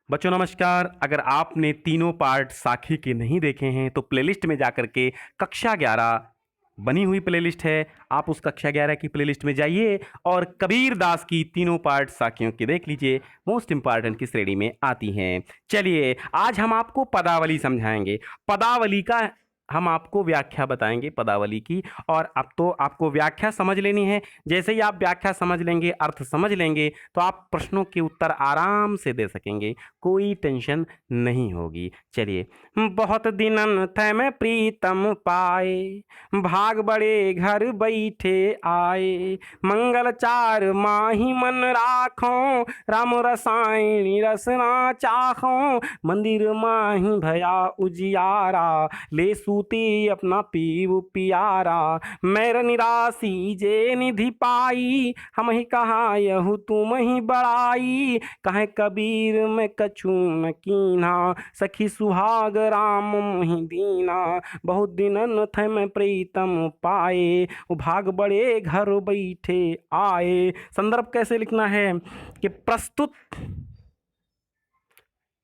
बच्चों नमस्कार। अगर आपने तीनों पार्ट साखी के नहीं देखे हैं तो प्लेलिस्ट में जाकर के कक्षा 11 बनी हुई प्लेलिस्ट है, आप उस कक्षा 11 की प्लेलिस्ट में जाइए और कबीर दास की तीनों पार्ट साखियों की देख लीजिए। मोस्ट इंपॉर्टेंट की श्रेणी में आती हैं। चलिए आज हम आपको पदावली समझाएंगे। पदावली का हम आपको व्याख्या बताएंगे पदावली की। और अब तो आपको व्याख्या समझ लेनी है। जैसे ही आप व्याख्या समझ लेंगे, अर्थ समझ लेंगे, तो आप प्रश्नों के उत्तर आराम से दे सकेंगे, कोई टेंशन नहीं होगी। चलिए। बहुत दिनन थे मैं प्रीतम पाए, भाग बड़े घर बैठे आए, मंगल चार माही मन राखों, राम रसायन रसना चाखों, मंदिर माही भया उजियारा, ले सूती अपना पीव पियारा, मैर निराशी जे निधि पाई, हम ही कहा यहू तुम ही बड़ाई, कहे कबीर में कछु न कीन्हा, सखी सुहाग राम मोहि दीना, बहुत दिनन थे मैं प्रीतम पाए, भाग बड़े घर बैठे आए। संदर्भ कैसे लिखना है कि प्रस्तुत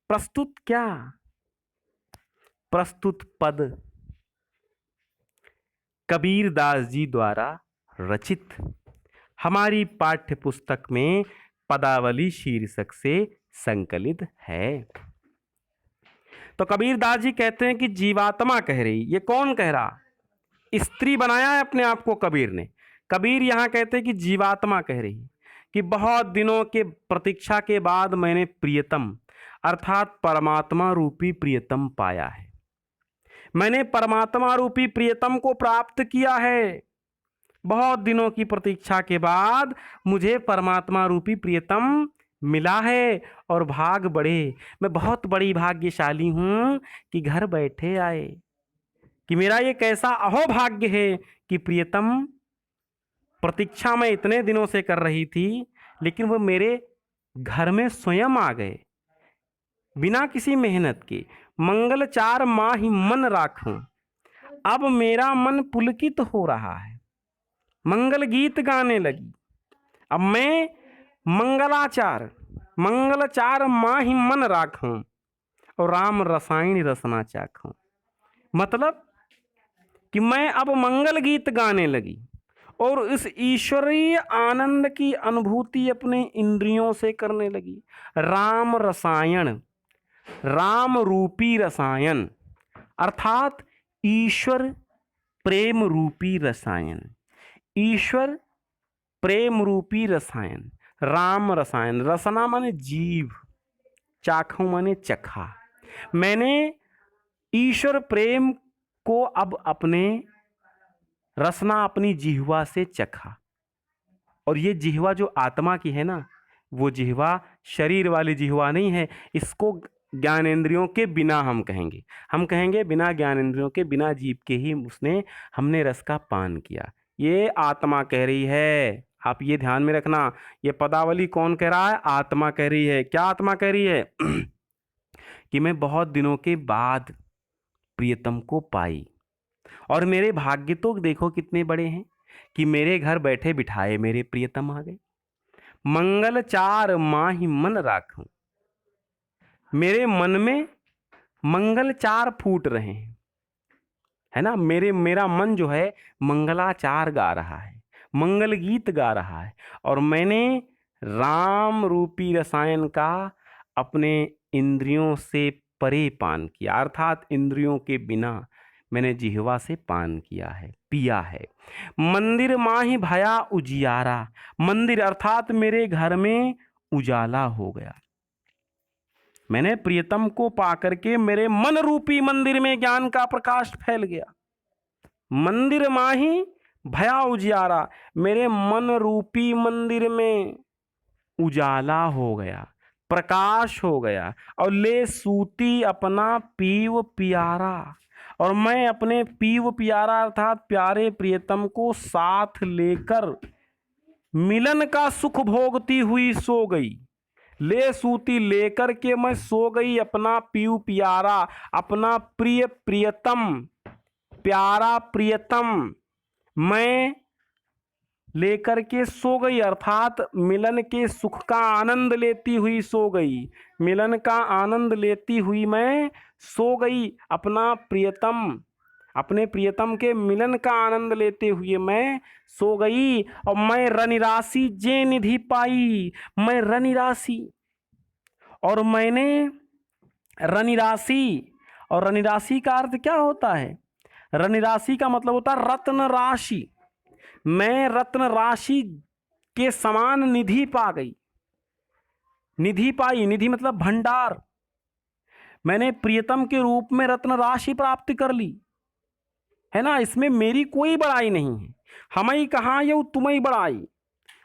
प्रस्तुत क्या, प्रस्तुत पद कबीर दास जी द्वारा रचित हमारी पाठ्य पुस्तक में पदावली शीर्षक से संकलित है। तो कबीर दास जी कहते हैं कि जीवात्मा कह रही। ये कौन कह रहा? स्त्री बनाया है अपने आप को कबीर ने। कबीर यहाँ कहते हैं कि जीवात्मा कह रही कि बहुत दिनों के प्रतीक्षा के बाद मैंने प्रियतम अर्थात परमात्मा रूपी प्रियतम पाया है। मैंने परमात्मा रूपी प्रियतम को प्राप्त किया है। बहुत दिनों की प्रतीक्षा के बाद मुझे परमात्मा रूपी प्रियतम मिला है और भाग बढ़े, मैं बहुत बड़ी भाग्यशाली हूं कि घर बैठे आए। कि मेरा ये कैसा अहोभाग्य है कि प्रियतम प्रतीक्षा मैं इतने दिनों से कर रही थी, लेकिन वो मेरे घर में स्वयं आ गए बिना किसी मेहनत के। मंगल चार माही मन राखूं, अब मेरा मन पुलकित हो रहा है, मंगल गीत गाने लगी। अब मैं मंगलाचार माही मन राखूं और राम रसायन रसना चाखूं। मतलब कि मैं अब मंगल गीत गाने लगी और इस ईश्वरीय आनंद की अनुभूति अपने इंद्रियों से करने लगी। राम रसायन, राम रूपी रसायन अर्थात ईश्वर प्रेम रूपी रसायन, ईश्वर प्रेम रूपी रसायन, राम रसायन। रसना माने जीव, चाखों माने चखा। मैंने ईश्वर प्रेम को अब अपने रसना अपनी जिह्वा से चखा। और ये जिह्वा जो आत्मा की है ना, वो जिह्वा शरीर वाली जिह्वा नहीं है। इसको ज्ञानेंद्रियों के बिना हम कहेंगे बिना ज्ञानेंद्रियों के, बिना जीव के ही हमने रस का पान किया। ये आत्मा कह रही है। आप ये ध्यान में रखना, ये पदावली कौन कह रहा है? आत्मा कह रही है। क्या आत्मा कह रही है? कि मैं बहुत दिनों के बाद प्रियतम को पाई और मेरे भाग्य तो देखो कितने बड़े हैं कि मेरे घर बैठे बिठाए मेरे प्रियतम आ गए। मंगल चार माही मन राखूं, मेरे मन में मंगल चार फूट रहे हैं, है ना। मेरा मन जो है मंगलाचार गा रहा है, मंगल गीत गा रहा है। और मैंने राम रूपी रसायन का अपने इंद्रियों से परे पान किया, अर्थात इंद्रियों के बिना मैंने जिह्वा से पान किया है, पिया है। मंदिर माही भया उजियारा, मंदिर अर्थात मेरे घर में उजाला हो गया। मैंने प्रियतम को पाकर के मेरे मन रूपी मंदिर में ज्ञान का प्रकाश फैल गया। मंदिर माही भया उजियारा, मेरे मन रूपी मंदिर में उजाला हो गया, प्रकाश हो गया। और ले सूती अपना पीव पियारा, और मैं अपने पीव पियारा अर्थात प्यारे प्रियतम को साथ लेकर मिलन का सुख भोगती हुई सो गई। ले सूती लेकर के मैं सो गई अपना पीव पियारा, अपना प्रिय प्रियतम, प्यारा प्रियतम मैं लेकर के सो गई, अर्थात मिलन के सुख का आनंद लेती हुई सो गई। मिलन का आनंद लेती हुई मैं सो गई। अपने प्रियतम के मिलन का आनंद लेते हुए मैं सो गई। और मैं रनिराशि जे निधि पाई, मैं रनिराशि, और मैंने रनिराशि, और रनिराशि का अर्थ क्या होता है? रनिराशि का मतलब होता है रत्न राशि। मैं रत्न राशि के समान निधि पा गई, निधि पाई। निधि मतलब भंडार। मैंने प्रियतम के रूप में रत्न राशि प्राप्त कर ली, है ना। इसमें मेरी कोई बड़ाई नहीं है। हमई कहाँ ये तुम्हें बड़ाई,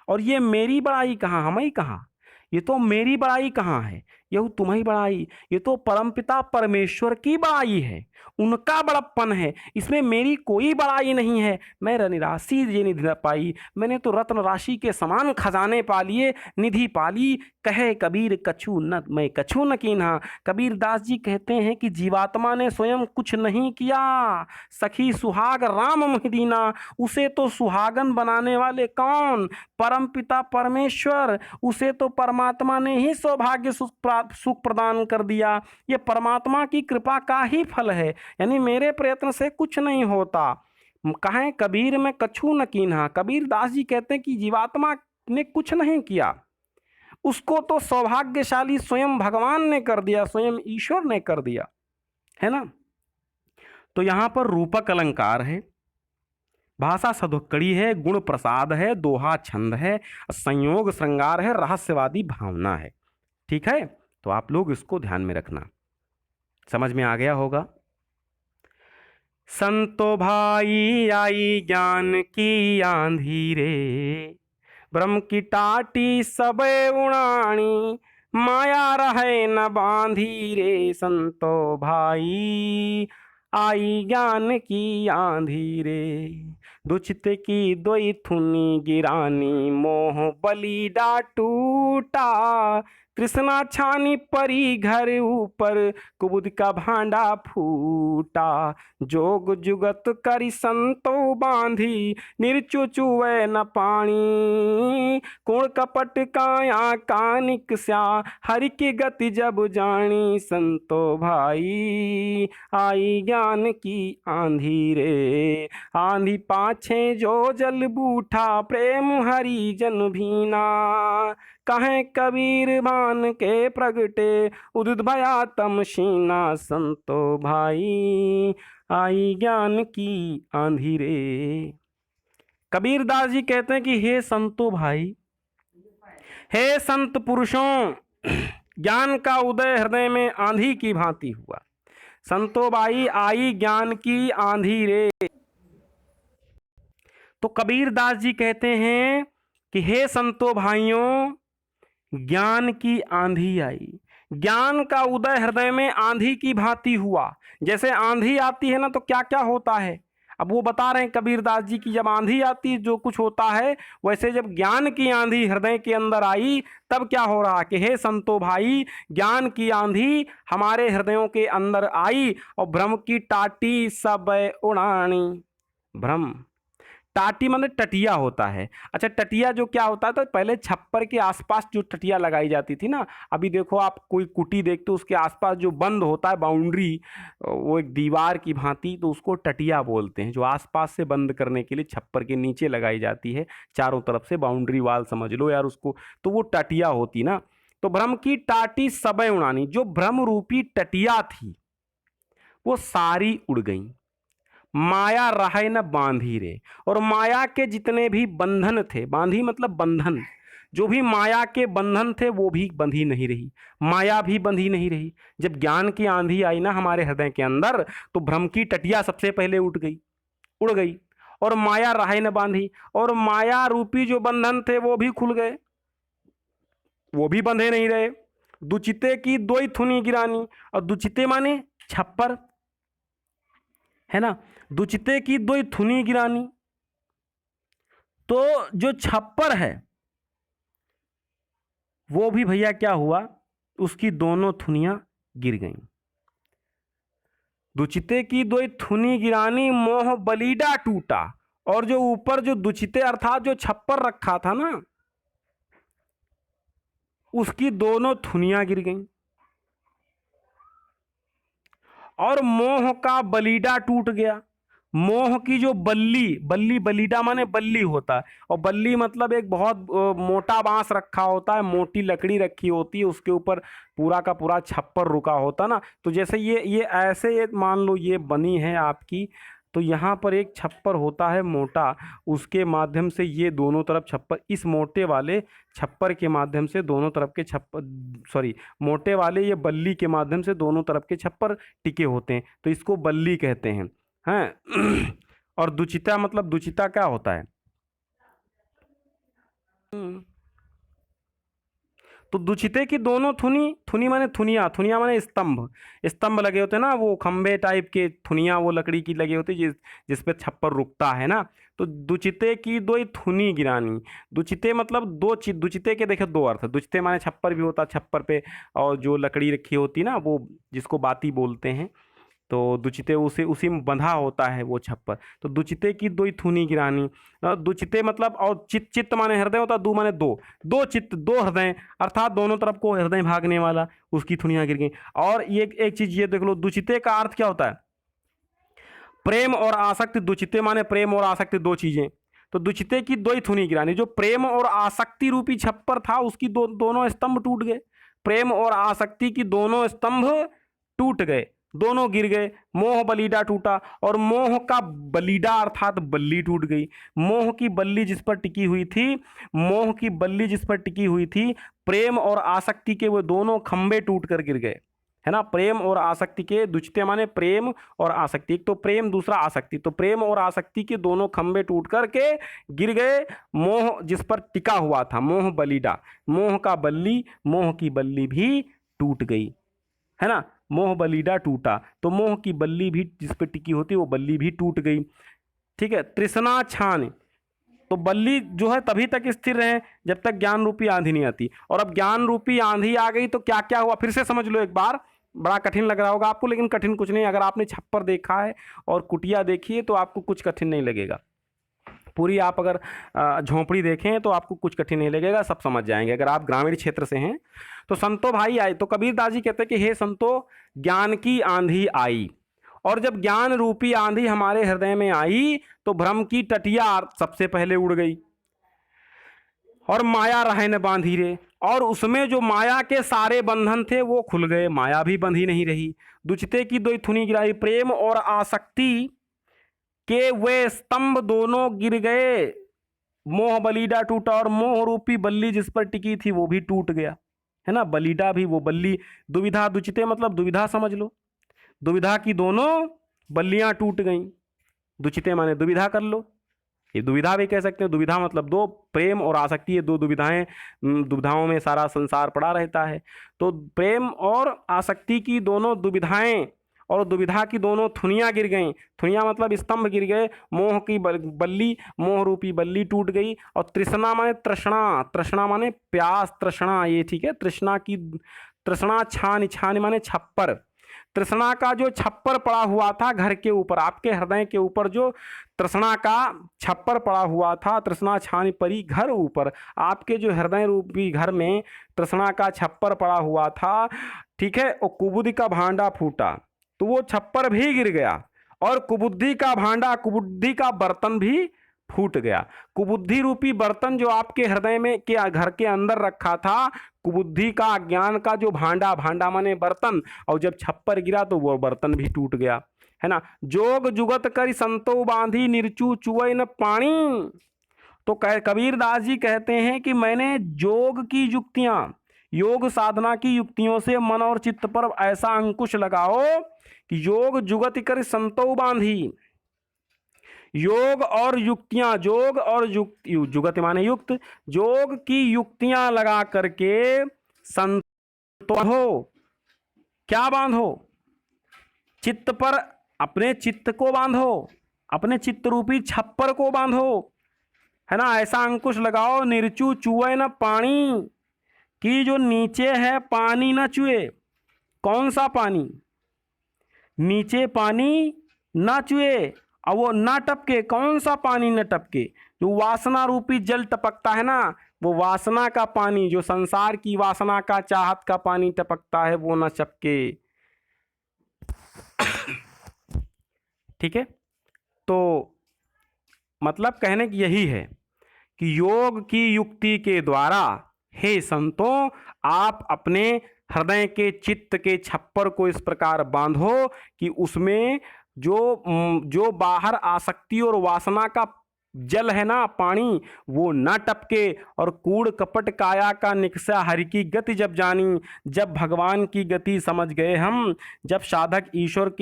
और ये मेरी बड़ाई कहाँ, हमई कहाँ, ये तो मेरी बड़ाई कहाँ है, यह तुम्हारी बड़ाई। ये तो परमपिता परमेश्वर की बड़ाई है, उनका बड़प्पन है, इसमें मेरी कोई बड़ाई नहीं है। मैं रनिराशि ये निधि पाई, मैंने तो रत्न राशि के समान खजाने पा लिए, निधि पाली। कहे कबीर कछु न मैं कछु न कीन्हा। कबीर दास जी कहते हैं कि जीवात्मा ने स्वयं कुछ नहीं किया। सखी सुहाग राम मोहिदीना, उसे तो सुहागन बनाने वाले कौन? परमपिता परमेश्वर। उसे तो परमात्मा ने ही सौभाग्य सुख प्रदान कर दिया। ये परमात्मा की कृपा का ही फल है, यानी मेरे प्रयत्न से कुछ नहीं होता। कहें कबीर में कछु न कीन्हा। कबीर दास जी कहते हैं कि जीवात्मा ने कुछ नहीं किया, उसको तो सौभाग्यशाली स्वयं भगवान ने कर दिया, स्वयं ईश्वर ने कर दिया, है ना। तो यहां पर रूपक अलंकार है, भाषा सदुक्कड़ी है, गुण प्रसाद है, दोहा छंद है, संयोग श्रृंगार है, रहस्यवादी भावना है। ठीक है, तो आप लोग इसको ध्यान में रखना। समझ में आ गया होगा। संतो भाई आई ज्ञान की आंधी रे, ब्रह्म की टाटी सबे उड़ानी, माया रहे न बांधी रे। संतो भाई आई ज्ञान की आंधी रे, दुचित की दोई थुनी गिरानी, मोह बलि टूटा। कृष्णा छानी परी घर ऊपर, कुबुद का भांडा फूटा। जोग जुगत करी संतो बांधी, निर्चुचुए न पानी। कोण कपट काया कानिक स्या, हरि की गति जब जानी। संतो भाई आई ज्ञान की आंधी रे, आंधी पाछे जो जल बूठा, प्रेम हरि जन भीना। कहें कबीर भान के प्रगटे, उदित भया तमशीना। संतो भाई आई ज्ञान की आंधी रे। कबीर दास जी कहते हैं कि हे संतो भाई, हे संत पुरुषों, ज्ञान का उदय हृदय में आंधी की भांति हुआ। संतो भाई आई ज्ञान की आंधी रे। तो कबीर दास जी कहते हैं कि हे संतो भाइयों, ज्ञान की आंधी आई। ज्ञान का उदय हृदय में आंधी की भांति हुआ। जैसे आंधी आती है ना, तो क्या क्या होता है, अब वो बता रहे हैं कबीर दास जी की जब आंधी आती जो कुछ होता है, वैसे जब ज्ञान की आंधी हृदय के अंदर आई तब क्या हो रहा कि हे संतो भाई, ज्ञान की आंधी हमारे हृदयों के अंदर आई और भ्रम की टाटी सब उड़ानी। भ्रम, टाटी मतलब टटिया होता है। अच्छा, टटिया जो क्या होता है, तो पहले छप्पर के आसपास जो टटिया लगाई जाती थी ना, अभी देखो आप कोई कुटी देखते हो उसके आसपास जो बंद होता है बाउंड्री, वो एक दीवार की भांति, तो उसको टटिया बोलते हैं। जो आसपास से बंद करने के लिए छप्पर के नीचे लगाई जाती है, चारों तरफ से बाउंड्री वाल समझ लो यार उसको, तो वो टटिया होती ना। तो भ्रम की टाटी सबे उड़ानी, जो भ्रम रूपी टटिया थी वो सारी उड़ गई। माया रहे न बांधी रे, और माया के जितने भी बंधन थे, बांधी मतलब बंधन, जो भी माया के बंधन थे वो भी बंधी नहीं रही, माया भी बंधी नहीं रही। जब ज्ञान की आंधी आई ना हमारे हृदय के अंदर, तो भ्रम की टटिया सबसे पहले उड़ गई, और माया रहे न बांधी, और माया रूपी जो बंधन थे वो भी खुल गए, वो भी बंधे नहीं रहे। दुचिते की दोई थुनी गिरानी, और दुचिते माने छप्पर, है ना। दुचिते की दोई थुनी गिरानी, तो जो छप्पर है वो भी भैया क्या हुआ, उसकी दोनों थुनियां गिर गईं। दुचिते की दोई थुनी गिरानी, मोह बलीडा टूटा, और जो ऊपर जो दुचिते अर्थात जो छप्पर रखा था ना, उसकी दोनों थुनियां गिर गईं और मोह का बलीडा टूट गया। मोह की जो बल्ली, बल्ली बलीडा माने बल्ली होता है, और बल्ली मतलब एक बहुत मोटा बांस रखा होता है, मोटी लकड़ी रखी होती है, उसके ऊपर पूरा का पूरा छप्पर रुका होता ना। तो जैसे ये ऐसे, ये मान लो ये बनी है आपकी, तो यहाँ पर एक छप्पर होता है मोटा, उसके माध्यम से ये दोनों तरफ छप्पर, इस मोटे वाले छप्पर के माध्यम से दोनों तरफ के छप्पर, सॉरी, मोटे वाले ये बल्ली के माध्यम से दोनों तरफ के छप्पर टिके होते हैं, तो इसको बल्ली कहते हैं। हैं और दुचिता मतलब, दुचिता क्या होता है? तो दुचिते की दोनों थुनी, थुनी माने थुनिया, थुनिया माने स्तंभ, स्तंभ लगे होते हैं ना, वो खंबे टाइप के थुनिया, वो लकड़ी की लगी होती है जिस पे छप्पर रुकता है ना। तो दुचिते की दो ही थुनी गिरानी। दुचिते मतलब दुचिते के देखो दो अर्थ। दुचिते माने छप्पर भी होता है, छप्पर पे और जो लकड़ी रखी होती ना, वो जिसको बाती बोलते हैं, तो दुचिते उसे उसी में बंधा होता है वो छप्पर। तो दुचिते की दो ही थूनी गिरानी। दुचिते मतलब, और चित्त, चित्त माने हृदय होता है, दो माने दो, दो चित्त दो हृदय, अर्थात दोनों तरफ को हृदय भागने वाला, उसकी थुनियां गिर गई। और ये एक चीज ये देख लो, दुचिते का अर्थ क्या होता है? प्रेम और आसक्ति। दुचिते माने प्रेम और आसक्ति, दो चीजें। तो दुचिते की दो ही थुनी गिरानी। जो प्रेम और आसक्ति रूपी छप्पर था, उसकी दोनों स्तंभ टूट गए। प्रेम और आसक्ति की दोनों स्तंभ टूट गए, दोनों गिर गए। मोह बलीडा टूटा, और मोह का बलीडा अर्थात बल्ली टूट गई। मोह की बल्ली जिस पर टिकी हुई थी, मोह की बल्ली जिस पर टिकी हुई थी, प्रेम और आसक्ति के वो दोनों खंबे टूट कर गिर गए, है ना। प्रेम और आसक्ति के, दुचिते माने प्रेम और आसक्ति, एक तो प्रेम दूसरा आसक्ति, तो प्रेम और आसक्ति के दोनों खंबे टूट करके गिर गए। मोह जिस पर टिका हुआ था, मोह बलीडा, मोह का बल्ली, मोह की बल्ली भी टूट गई, है ना। मोह बलीडा टूटा, तो मोह की बल्ली भी जिस पर टिकी होती वो बल्ली भी टूट गई। ठीक है। तृष्णा छान, तो बल्ली जो है तभी तक स्थिर रहे जब तक ज्ञान रूपी आंधी नहीं आती, और अब ज्ञान रूपी आंधी आ गई तो क्या क्या हुआ, फिर से समझ लो एक बार। बड़ा कठिन लग रहा होगा आपको, लेकिन कठिन कुछ नहीं। अगर आपने छप्पर देखा है और कुटिया देखी है तो आपको कुछ कठिन नहीं लगेगा। पूरी आप अगर झोंपड़ी देखें तो आपको कुछ कठिन नहीं लगेगा, सब समझ जाएंगे अगर आप ग्रामीण क्षेत्र से हैं। तो संतो भाई आए, तो कबीरदास जी कहते हैं कि हे संतो, ज्ञान की आंधी आई, और जब ज्ञान रूपी आंधी हमारे हृदय में आई तो भ्रम की टटिया सबसे पहले उड़ गई, और माया रहे न बांधी रे, और उसमें जो माया के सारे बंधन थे वो खुल गए, माया भी बंधी नहीं रही। दुचिते की दो थुनी गिराई, प्रेम और आसक्ति के वे स्तंभ दोनों गिर गए। मोह बलीडा टूटा, और मोह रूपी बल्ली जिस पर टिकी थी वो भी टूट गया, है ना। बलीडा भी, वो बल्ली, दुविधा, दुचिते मतलब दुविधा समझ लो, दुविधा की दोनों बल्लियां टूट गईं। दुचिते माने दुविधा कर लो, ये दुविधा भी कह सकते हैं। दुविधा मतलब दो, प्रेम और आसक्ति, ये दो दुविधाएं, दुविधाओं में सारा संसार पड़ा रहता है। तो प्रेम और आसक्ति की दोनों दुविधाएं, और दुविधा की दोनों थुनियां गिर गईं। थुनियां मतलब स्तंभ गिर गए। मोह की बल्ली, मोह रूपी बल्ली टूट गई। और तृष्णा माने तृष्णा, तृष्णा माने प्यास, तृष्णा, ये ठीक है। तृष्णा की, तृष्णा छान, छान माने छप्पर। तृष्णा का जो छप्पर पड़ा हुआ था घर के ऊपर, आपके हृदय के ऊपर जो तृष्णा का छप्पर पड़ा हुआ था, तृष्णा छानी परी घर ऊपर, आपके जो हृदय रूपी घर में तृष्णा का छप्पर पड़ा हुआ था, ठीक है। और कुबुद्धि का भांडा फूटा, तो वो छप्पर भी गिर गया, और कुबुद्धि का भांडा, कुबुद्धि का बर्तन भी फूट गया। कुबुद्धि रूपी बर्तन जो आपके हृदय में के घर के अंदर रखा था, कुबुद्धि का, ज्ञान का जो भांडा, भांडा माने बर्तन, और जब छप्पर गिरा तो वो बर्तन भी टूट गया, है ना। जोग जुगत करी संतो बांधी, निर्चू चुवै न पानी। तो कबीरदास जी कहते हैं कि मैंने जोग की युक्तियां, योग साधना की युक्तियों से मन और चित्त पर ऐसा अंकुश लगाओ कि योग जुगत कर संतो बांधी। योग और युक्तियां, जोग और युक्ति, जुगत माने युक्त, जोग की युक्तियां लगा करके संतो हो, क्या बांधो, चित्त पर, अपने चित्त को बांधो, अपने चित्त रूपी छप्पर को बांधो, है ना। ऐसा अंकुश लगाओ, निर्चू चुए न पानी, कि जो नीचे है पानी न चुए। कौन सा पानी? नीचे पानी ना चुए, और वो ना टपके, कौन सा पानी न टपके? जो वासना रूपी जल टपकता है ना, वो वासना का पानी, जो संसार की वासना का, चाहत का पानी टपकता है, वो न टपके। ठीक है, तो मतलब कहने की यही है कि योग की युक्ति के द्वारा हे संतों, आप अपने हृदय के चित्त के छप्पर को इस प्रकार बांधो कि उसमें जो बाहर आसक्ति और वासना का जल है ना, पानी, वो ना टपके। और कूड़ कपट काया का निकसा हरि की गति जब जानी, जब भगवान की गति समझ गए हम, जब साधक ईश्वर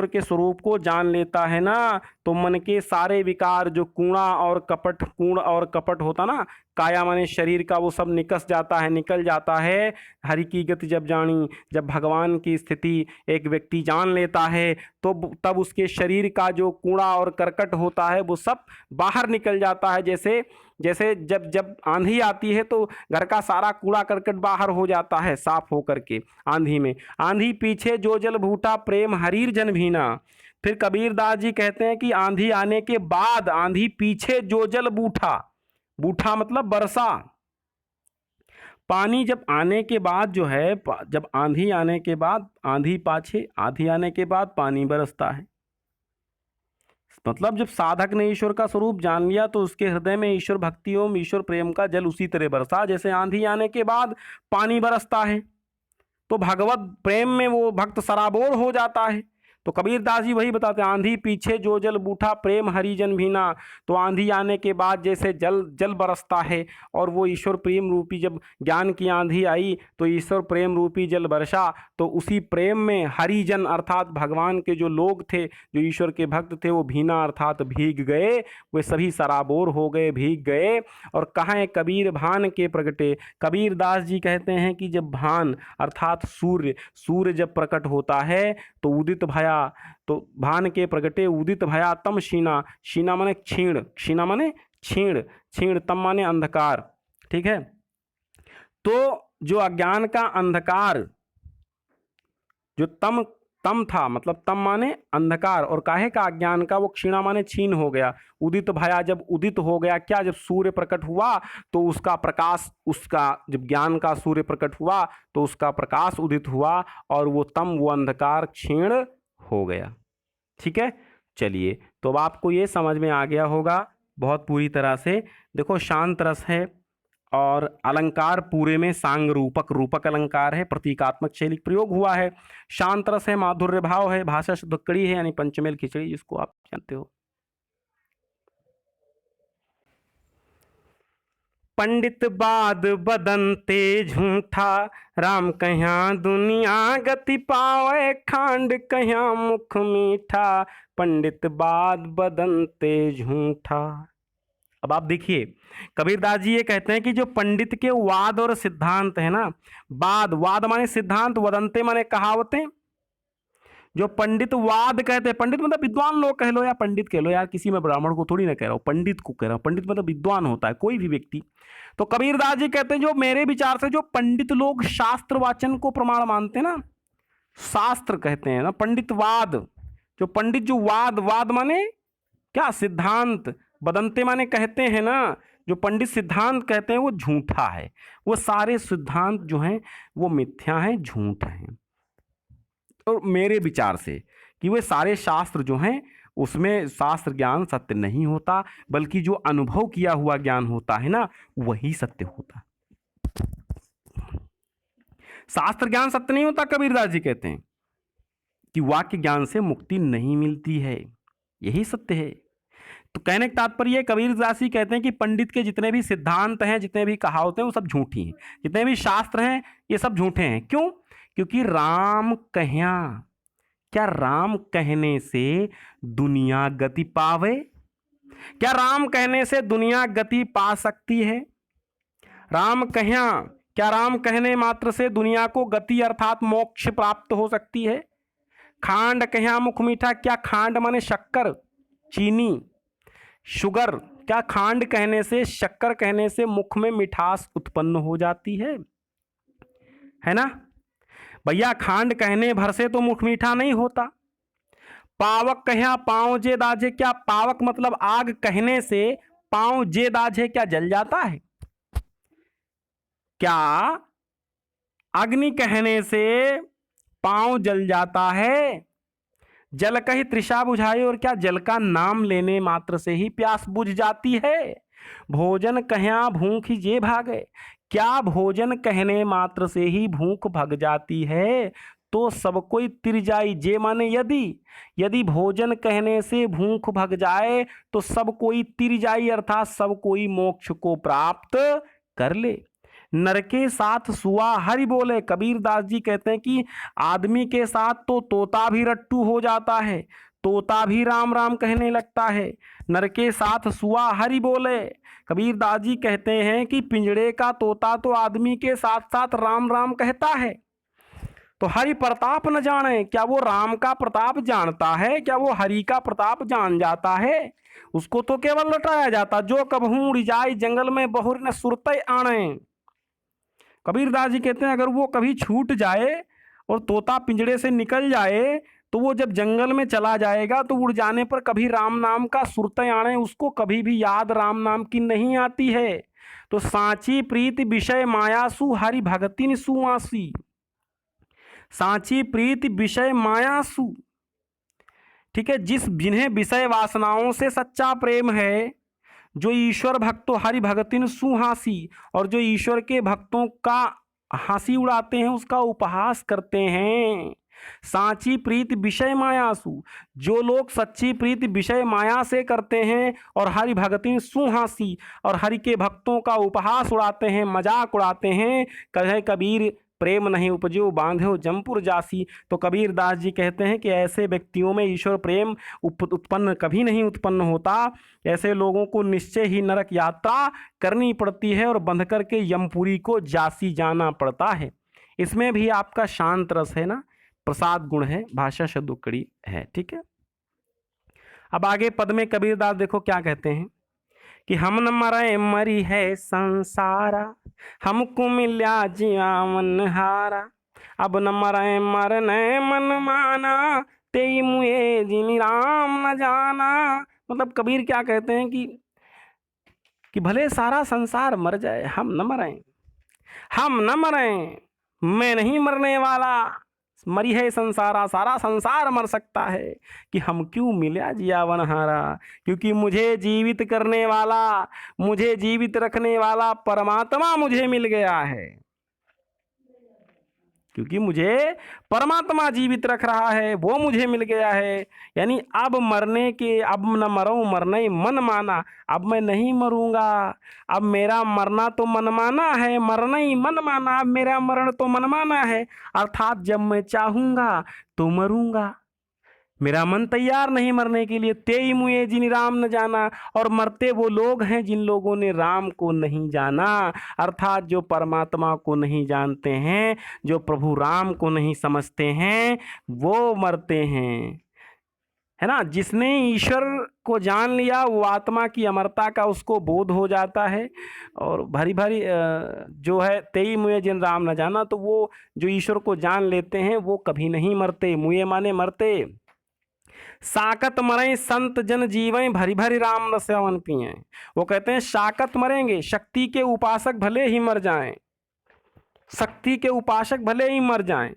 के स्वरूप को जान लेता है ना, तो मन के सारे विकार, जो कूण और कपट होता ना, काया माने शरीर का, वो सब निकल जाता है। हरि की गति जब जानी, जब भगवान की स्थिति एक व्यक्ति जान लेता है, तो तब उसके शरीर का जो कूड़ा और करकट होता है, वो सब बाहर निकल जाता है। जैसे जब आंधी आती है तो घर का सारा कूड़ा करकट बाहर हो जाता है साफ होकर के आंधी में। आंधी पीछे जो जल भूटा, प्रेम हरीर जन भीना। फिर कबीरदास जी कहते हैं कि आंधी आने के बाद, आंधी पीछे जो जल बूठा, बूठा मतलब बरसा। पानी जब आने के बाद जो है, जब आंधी आने के बाद, आंधी पाछे, आंधी आने के बाद पानी बरसता है। मतलब जब साधक ने ईश्वर का स्वरूप जान लिया, तो उसके हृदय में ईश्वर भक्ति एवं ईश्वर प्रेम का जल उसी तरह बरसा जैसे आंधी आने के बाद पानी बरसता है। तो भगवत प्रेम में वो भक्त सराबोर हो जाता है। तो कबीरदास जी वही बताते हैं, आंधी पीछे जो जल बूठा, प्रेम हरिजन भीना। तो आंधी आने के बाद जैसे जल बरसता है, और वो ईश्वर प्रेम रूपी, जब ज्ञान की आंधी आई तो ईश्वर प्रेम रूपी जल बरसा, तो उसी प्रेम में हरिजन अर्थात भगवान के जो लोग थे, जो ईश्वर के भक्त थे, वो भीना अर्थात भीग गए, वे सभी सराबोर हो गए, भीग गए। और कहाँ कबीर भान के प्रगटे। कबीरदास जी कहते हैं कि जब भान अर्थात सूर्य जब प्रकट होता है, तो उदित भया, तो भान के प्रगटे उदित भया तम शीना। शीना माने क्षीण, क्षीणा माने क्षीण, तम माने अंधकार। ठीक है, तो जो अज्ञान का अंधकार, जो तम था, मतलब तम माने अंधकार, और काहे का अज्ञान का, वो क्षीणा माने छीन हो गया। उदित भया, जब उदित हो गया, क्या, जब सूर्य प्रकट हुआ तो उसका प्रकाश, उसका जब ज्ञान का सूर्य प्रकट हुआ तो उसका प्रकाश उदित हुआ, और वो अंधकार क्षीण हो गया। ठीक है, चलिए, तो अब आपको ये समझ में आ गया होगा बहुत पूरी तरह से। देखो, शांत रस है, और अलंकार पूरे में सांग रूपक अलंकार है, प्रतीकात्मक शैली प्रयोग हुआ है। शांत रस है, माधुर्य भाव है, भाषा शुद्धकड़ी है, यानी पंचमेल खिचड़ी, जिसको आप जानते हो। पंडित बाद बदनते झूठा, राम कहाँ दुनिया गति पावे, खांड कहाँ मुख मीठा, पंडित बाद बदनते झूठा। अब आप देखिए, कबीरदास जी ये कहते हैं कि जो पंडित के वाद और सिद्धांत है ना, वाद माने सिद्धांत, वदंते माने कहावतें। जो पंडित वाद कहते हैं, पंडित मतलब विद्वान लोग कह लो, या पंडित कह लो यार, किसी में ब्राह्मण को थोड़ी ना कह रहा हूं, पंडित को कह रहा हूं। पंडित मतलब विद्वान होता है कोई भी व्यक्ति। तो कबीरदास जी कहते हैं, जो मेरे विचार से जो पंडित लोग शास्त्र वाचन को प्रमाण मानते हैं ना, शास्त्र कहते हैं ना, पंडितवाद, जो पंडित जो वाद माने क्या, सिद्धांत, बदंते माने कहते हैं ना, जो पंडित सिद्धांत कहते हैं वो झूठा है। वो सारे सिद्धांत जो हैं वो मिथ्या हैं, झूठ हैं। और मेरे विचार से कि वे सारे शास्त्र जो हैं उसमें शास्त्र ज्ञान सत्य नहीं होता, बल्कि जो अनुभव किया हुआ ज्ञान होता है ना, वही सत्य होता। शास्त्र ज्ञान सत्य नहीं होता। कबीरदास जी कहते हैं कि वाक्य ज्ञान से मुक्ति नहीं मिलती है, यही सत्य है। तो कहने का तात्पर्य कबीरदास जी कहते हैं कि पंडित के जितने भी सिद्धांत हैं, जितने भी कहावतें हैं, वो सब झूठी हैं। जितने भी शास्त्र हैं ये सब झूठे हैं। क्यों? क्योंकि राम कह्या, क्या राम कहने से दुनिया गति पावे? क्या राम कहने से दुनिया गति पा सकती है? राम कह्या, क्या राम कहने मात्र से दुनिया को गति अर्थात मोक्ष प्राप्त हो सकती है? खांड कह्या मुख मीठा, क्या खांड माने शक्कर, चीनी, शुगर, क्या खांड कहने से, शक्कर कहने से मुख में मिठास उत्पन्न हो जाती है ना भैया? खांड कहने भर से तो मुख मीठा नहीं होता। पावक कह्या पाँव जे दाझे, क्या पावक मतलब आग कहने से पाँव जे दाझे क्या जल जाता है? क्या अग्नि कहने से पाँव जल जाता है? जल कही तृषा बुझाई, और क्या जल का नाम लेने मात्र से ही प्यास बुझ जाती है? भोजन कह्या भूख जे भागे, क्या भोजन कहने मात्र से ही भूख भग जाती है? तो सब कोई तिर जाई, जे माने यदि, यदि भोजन कहने से भूख भग जाए तो सब कोई तिर जाई, अर्थात सब कोई मोक्ष को प्राप्त कर ले। नर के साथ सुआ हरि बोले, कबीरदास जी कहते हैं कि आदमी के साथ तो तोता भी रट्टू हो जाता है, तोता भी राम राम कहने लगता है। नर के साथ सुआ हरि बोले, कबीरदास जी कहते हैं कि पिंजड़े का तोता तो आदमी के साथ साथ राम राम कहता है, तो हरि प्रताप न जाने, क्या वो राम का प्रताप जानता है? क्या वो हरि का प्रताप जान जाता है? उसको तो केवल लौटाया जाता, जो कबहू उड़ जाए जंगल में बहुर न सुरते आने। कबीरदास जी कहते हैं अगर वो कभी छूट जाए और तोता पिंजड़े से निकल जाए तो वो जब जंगल में चला जाएगा तो उड़ जाने पर कभी राम नाम का सुरते आने, उसको कभी भी याद राम नाम की नहीं आती है। तो सांची प्रीत विषय मायासु हरि भगतिन सुआसी, सांची प्रीत विषय मायासु, ठीक है, जिन्हें विषय वासनाओं से सच्चा प्रेम है, जो ईश्वर भक्तों हरि भगतिन सुहासी, और जो ईश्वर के भक्तों का हंसी उड़ाते हैं, उसका उपहास करते हैं। सांची प्रीत विषय मायासु, जो लोग सच्ची प्रीत विषय माया से करते हैं, और हरि भगतिन सुहासी, और हरि के भक्तों का उपहास उड़ाते हैं, मजाक उड़ाते हैं। कहे कबीर प्रेम नहीं उपजो बांधो जमपुर जासी। तो कबीरदास जी कहते हैं कि ऐसे व्यक्तियों में ईश्वर प्रेम उत्पन्न कभी नहीं उत्पन्न होता। ऐसे लोगों को निश्चय ही नरक यात्रा करनी पड़ती है और बंध करके यमपुरी को जासी जाना पड़ता है। इसमें भी आपका शांत रस है ना, प्रसाद गुण है, भाषा शब्दोकड़ी है, ठीक है। अब आगे पद में कबीरदास देखो क्या कहते हैं कि हम न मरे मरी है संसारा, हमको मिल्या जीवन हारा, अब न मरे मरने मन माना, तेई मुए जिनी राम न जाना। मतलब कबीर क्या कहते हैं कि भले सारा संसार मर जाए, हम न मरें, हम न मरें, मैं नहीं मरने वाला। मरी है संसारा, सारा संसार मर सकता है, कि हम क्यों मिला जियावन हारा, क्योंकि मुझे जीवित करने वाला, मुझे जीवित रखने वाला परमात्मा मुझे मिल गया है, क्योंकि मुझे परमात्मा जीवित रख रहा है, वो मुझे मिल गया है। यानी अब मरने के, अब न मरूं मरने मन माना, अब मैं नहीं मरूंगा, अब मेरा मरना तो मनमाना है, मरना ही मन माना, अब मेरा मरण तो मनमाना है। अर्थात जब मैं चाहूंगा तो मरूंगा, मेरा मन तैयार नहीं मरने के लिए। तेई मुए जिन राम न जाना, और मरते वो लोग हैं जिन लोगों ने राम को नहीं जाना, अर्थात जो परमात्मा को नहीं जानते हैं, जो प्रभु राम को नहीं समझते हैं, वो मरते हैं, है ना। जिसने ईश्वर को जान लिया वो आत्मा की अमरता का उसको बोध हो जाता है। और भारी भारी जो है तेई मुए जिन राम न जाना, तो वो जो ईश्वर को जान लेते हैं वो कभी नहीं मरते। मुए माने मरते। साकत मरें संत जन जीवें, भरी भरी राम रस सेवन पिएं। वो कहते हैं साकत मरेंगे, शक्ति के उपासक भले ही मर जाएं, शक्ति के उपासक भले ही मर जाएं।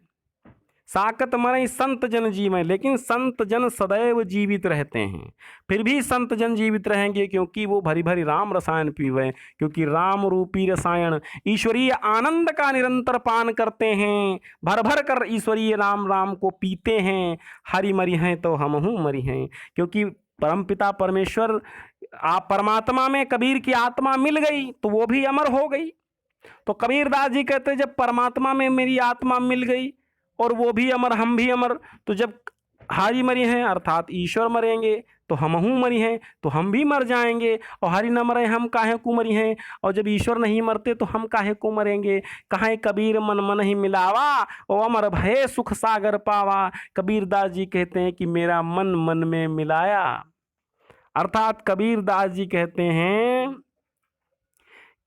साकत मरें संत जन जीवें, लेकिन संत जन सदैव जीवित रहते हैं। फिर भी संत जन जीवित रहेंगे क्योंकि वो भरी भरी राम रसायन पीवें, क्योंकि राम रूपी रसायन ईश्वरीय आनंद का निरंतर पान करते हैं, भर भर कर ईश्वरीय राम राम को पीते हैं। हरि मरी हैं तो हमहू मरी हैं, क्योंकि परमपिता परमेश्वर आप परमात्मा में कबीर की आत्मा मिल गई तो वो भी अमर हो गई। तो कबीरदास जी कहते जब परमात्मा में मेरी आत्मा मिल गई और वो भी अमर, हम भी अमर, तो जब हरि मरी हैं अर्थात ईश्वर मरेंगे तो हमहू मरी हैं, तो हम भी मर जाएंगे। और हरि न मरे हम काहे को मरी हैं, और जब ईश्वर नहीं मरते तो हम काहे को मरेंगे। कहाँ कबीर मन मन ही मिलावा, ओ अमर भय सुख सागर पावा। कबीरदास जी कहते हैं कि मेरा मन मन में मिलाया, अर्थात कबीरदास जी कहते हैं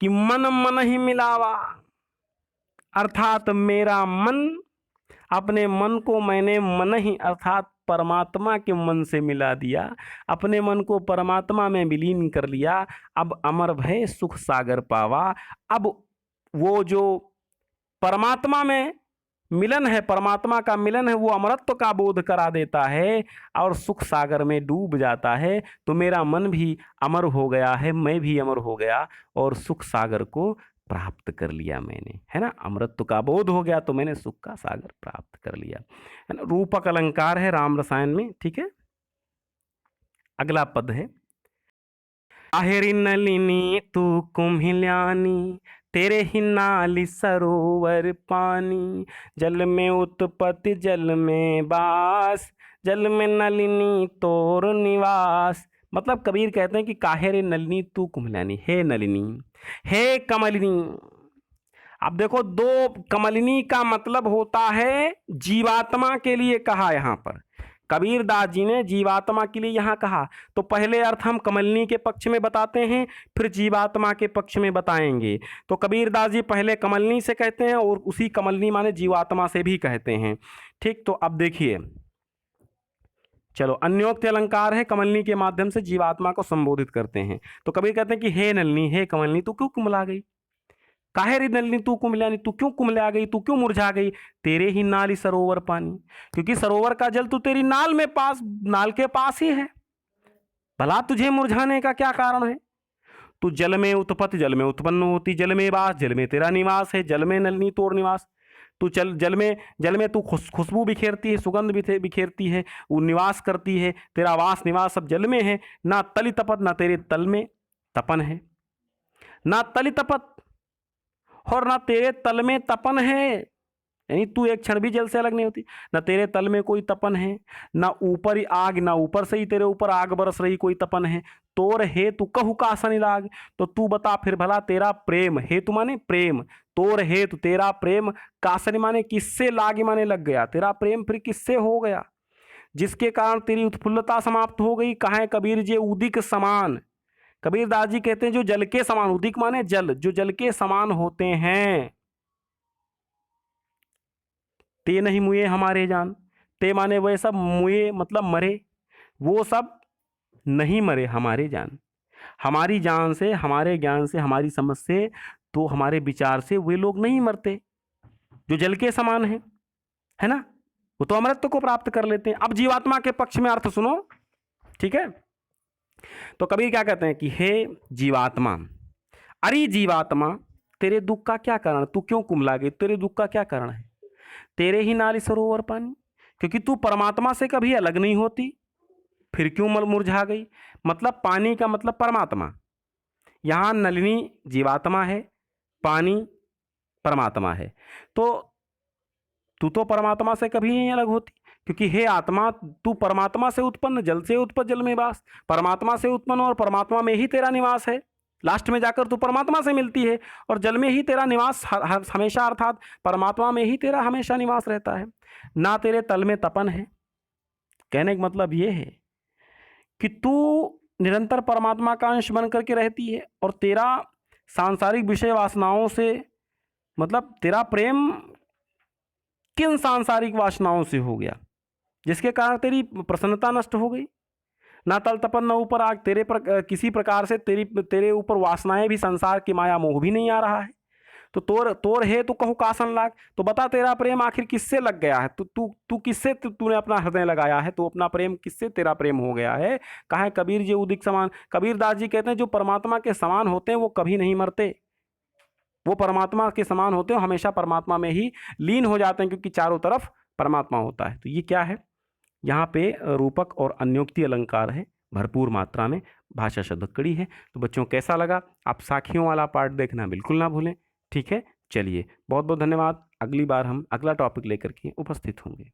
कि मन मन ही मिलावा, अर्थात मेरा मन, अपने मन को मैंने मन ही अर्थात परमात्मा के मन से मिला दिया, अपने मन को परमात्मा में विलीन कर लिया। अब अमर भय सुख सागर पावा। अब वो जो परमात्मा में मिलन है, परमात्मा का मिलन है, वो अमरत्व का बोध करा देता है और सुख सागर में डूब जाता है। तो मेरा मन भी अमर हो गया है, मैं भी अमर हो गया और सुख सागर को प्राप्त कर लिया मैंने, है ना। अमृत का बोध हो गया तो मैंने सुख का सागर प्राप्त कर लिया, है ना। रूपक अलंकार है राम रसायन में, ठीक है। अगला पद है, आहेरी नलिनी तू कुम्हिल्यानी, तेरे ही नाली सरोवर पानी, जल में उत्पत्ति जल में बास, जल में नलिनी तोर निवास। मतलब कबीर कहते हैं कि काहे रे नलिनी तू कुम्हिल्यानी, हे नलिनी, हे कमलिनी। अब देखो, दो कमलिनी का मतलब होता है जीवात्मा के लिए कहा यहाँ पर, कबीर दास जी ने जीवात्मा के लिए यहाँ कहा। तो पहले अर्थ हम कमलिनी के पक्ष में बताते हैं, फिर जीवात्मा के पक्ष में बताएंगे। तो कबीर दास जी पहले कमलिनी से कहते हैं और उसी कमलिनी माने जीवात्मा से भी कहते हैं, ठीक। तो अब देखिए, चलो, अन्योक्ति अलंकार है, कमलिनी के माध्यम से जीवात्मा को संबोधित करते हैं। तो कबीर कहते हैं कि हे नलिनी, हे कमलिनी, तू क्यों कुमला गई, काहे रे नलिनी तू कुमलियानी, तू क्यों कुमला गई, तू क्यों मुरझा गई। तेरे ही नाली सरोवर पानी, क्योंकि सरोवर का जल तो तेरी नाल में पास, नाल के पास ही है, भला तुझे मुरझाने का क्या कारण है। तू जल में उत्पत्ति जल में उत्पन्न होती, जल में वास जल में तेरा निवास है, जल में नलिनी तोर निवास। तू जल में तू खुशबू बिखेरती है, सुगंध बिखेरती है, वो निवास करती है, तेरा वास निवास सब जल में है। ना तली तपत, ना तेरे तल में तपन है, ना तली तपत और ना तेरे तल में तपन है, यानी तू एक क्षण भी जल से अलग नहीं होती। ना तेरे तल में कोई तपन है, ना ऊपर ही आग, ना ऊपर से ही तेरे ऊपर आग बरस रही कोई तपन है। तोर हेतु कहु कासन लाग, तो तू बता फिर भला तेरा प्रेम, हेतु माने प्रेम, तोर हेतु तेरा प्रेम, कासन माने किससे लाग माने लग गया, तेरा प्रेम फिर किससे हो गया, जिसके कारण तेरी उत्फुल्लता समाप्त हो गई। कहाँ कबीर जे उदिक समान, कबीर दास जी कहते हैं जो जल के समान, उदिक माने जल, जो जल के समान होते हैं। ते नहीं मुए हमारे जान, ते माने वह सब, मुए मतलब मरे, वो सब नहीं मरे हमारे जान, हमारी जान से, हमारे ज्ञान से, हमारी समझ से, तो हमारे विचार से वे लोग नहीं मरते जो जल के समान है ना, वो तो अमृत को प्राप्त कर लेते हैं। अब जीवात्मा के पक्ष में अर्थ सुनो, ठीक है। तो कबीर क्या कहते हैं कि हे जीवात्मा, अरे जीवात्मा, तेरे दुख का क्या कारण, तू क्यों कुमला गई, तेरे दुख का क्या कारण है। तेरे ही नाली सरोवर पानी, क्योंकि तू परमात्मा से कभी अलग नहीं होती, फिर क्यों मुरझा गई। मतलब पानी का मतलब परमात्मा, यहाँ नलिनी जीवात्मा है, पानी परमात्मा है। तो तू तो परमात्मा से कभी नहीं अलग होती, क्योंकि हे आत्मा, तू परमात्मा से उत्पन्न, जल से उत्पन्न जल में वास, परमात्मा से उत्पन्न और परमात्मा में ही तेरा निवास है। लास्ट में जाकर तू परमात्मा से मिलती है और जल में ही तेरा निवास हमेशा, अर्थात परमात्मा में ही तेरा हमेशा निवास रहता है। ना तेरे तल में तपन है, कहने का मतलब ये है कि तू निरंतर परमात्मा का अंश बन करके रहती है और तेरा सांसारिक विषय वासनाओं से, मतलब तेरा प्रेम किन सांसारिक वासनाओं से हो गया जिसके कारण तेरी प्रसन्नता नष्ट हो गई। ना तल तपन न ऊपर आग, किसी प्रकार से तेरे ऊपर वासनाएं भी, संसार की माया मोह भी नहीं आ रहा है। तो तोर है तो कहूँ कासन लाग, तो बता तेरा प्रेम आखिर किससे लग गया है, तू किससे तूने अपना हृदय लगाया है, तो अपना प्रेम किससे तेरा प्रेम हो गया है। कहा है कबीर जी उदिक समान, कबीर दास जी कहते हैं जो परमात्मा के समान होते हैं वो कभी नहीं मरते, वो परमात्मा के समान होते हैं, हमेशा परमात्मा में ही लीन हो जाते हैं, क्योंकि चारों तरफ परमात्मा होता है। तो ये क्या है, यहाँ पे रूपक और अन्योक्ति अलंकार है, भरपूर मात्रा में भाषा शब्दकड़ी है। तो बच्चों कैसा लगा, आप साखियों वाला पार्ट देखना बिल्कुल ना भूलें, ठीक है। चलिए, बहुत बहुत धन्यवाद। अगली बार हम अगला टॉपिक लेकर के उपस्थित होंगे।